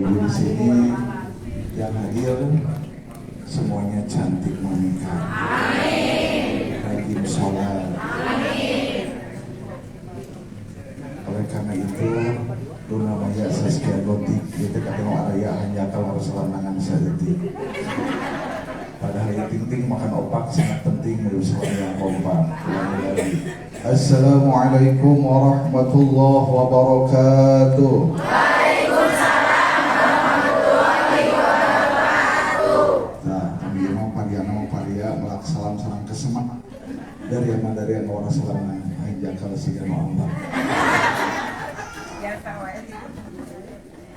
ibu-ibu di sini yang hadir semuanya cantik menikah, rajin sholat. Oleh karena itu, Luna Maya Saskia Gotik itu kata araya hanya kalau harus lanangan saeutik. Padahal yang ting makan opak sangat penting menurut saya yang kompak. Assalamualaikum warahmatullahi wabarakatuh. Salam salam kesemak dari yang orang salam hanya kalau sih mau ambak.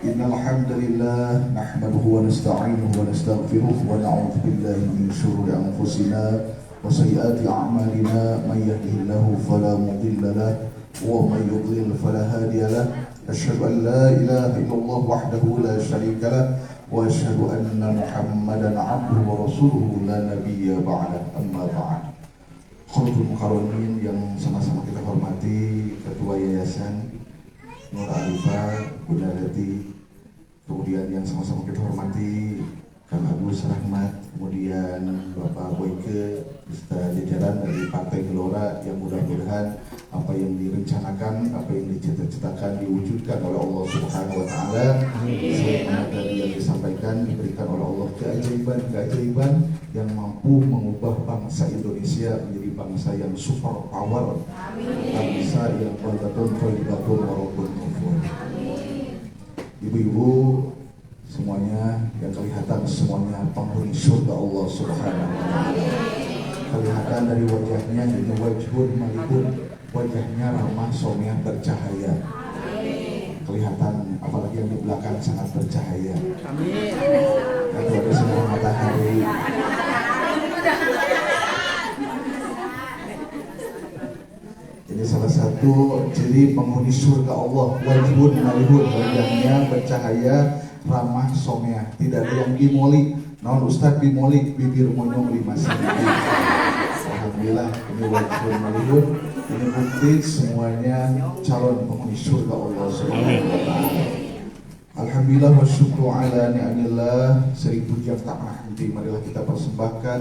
Innal hamdalillah nahmaduhu wa nasta'inuhu wa nastaghfiruh wa na'udzu billahi min shururi anfusina wa sayyiati a'malina may yahdihillahu fala mudilla lahu wa may yudlil fala hadiya lahu. Asyhadu an la ilaha illallah wahdahu la syarika lahu wa asyhadu anna Muhammadan abduhu wa rasuluhu la nabiyya ba'dah. Amma ba'd. Khairuddin Mukarramin yang sama-sama kita hormati, Ketua Yayasan Nur Arifah Bunda Leti, kemudian yang sama-sama kita hormati Kang Agus Rahmat, kemudian Bapak Boyke, beserta jajaran dari Partai Gelora, yang mudah-mudahan apa yang direncanakan, apa yang dicita-citakan diwujudkan oleh Allah Subhanahu wa Ta'ala. Sebagaimana tadi yang disampaikan, diberikan oleh Allah keajaiban yang mampu mengubah bangsa Indonesia menjadi bangsa yang super power, bangsa yang baldatun thayyibatun walaupun kufur. Ibu-ibu semuanya yang kelihatan semuanya penghuni surga Allah Subhanahu wa Ta'ala. Kelihatan dari wajahnya ini wajhun malihun, wajahnya ramah, somiah, bercahaya. Kelihatan apalagi yang di belakang sangat bercahaya. Amin. Kalau ada sinar matahari. Ini salah satu ciri penghuni surga Allah, wajhun malihun, wajahnya bercahaya, ramah, somiah, tidak ada yang bimolik. Non Ustadz bimolik, bibir monyong 5 cm. Alhamdulillah, ini wajhun malihun. Ini bukti semuanya calon penghuni surga Allah Subhanahu wa Ta'ala. Alhamdulillah wa syukru ala ni'amillah. Seribu puja tak pernah henti, marilah kita persembahkan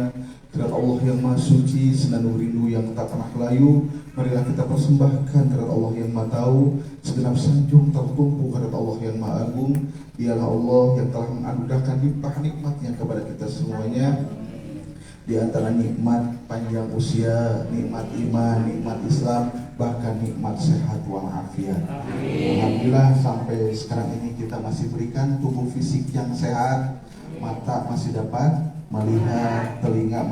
kepada Allah yang Maha Suci, senandung rindu yang tak pernah layu. Marilah kita persembahkan kepada Allah yang Maha Tahu, segenap sanjung tertumpu kepada Allah yang Maha Agung. Dialah Allah yang telah menganugerahkan limpah nikmatnya kepada kita semuanya. Di antara nikmat panjang usia, nikmat iman, nikmat Islam, bahkan nikmat sehat walafiat. Alhamdulillah sampai sekarang ini kita masih berikan tubuh fisik yang sehat, mata masih dapat melihat, telinga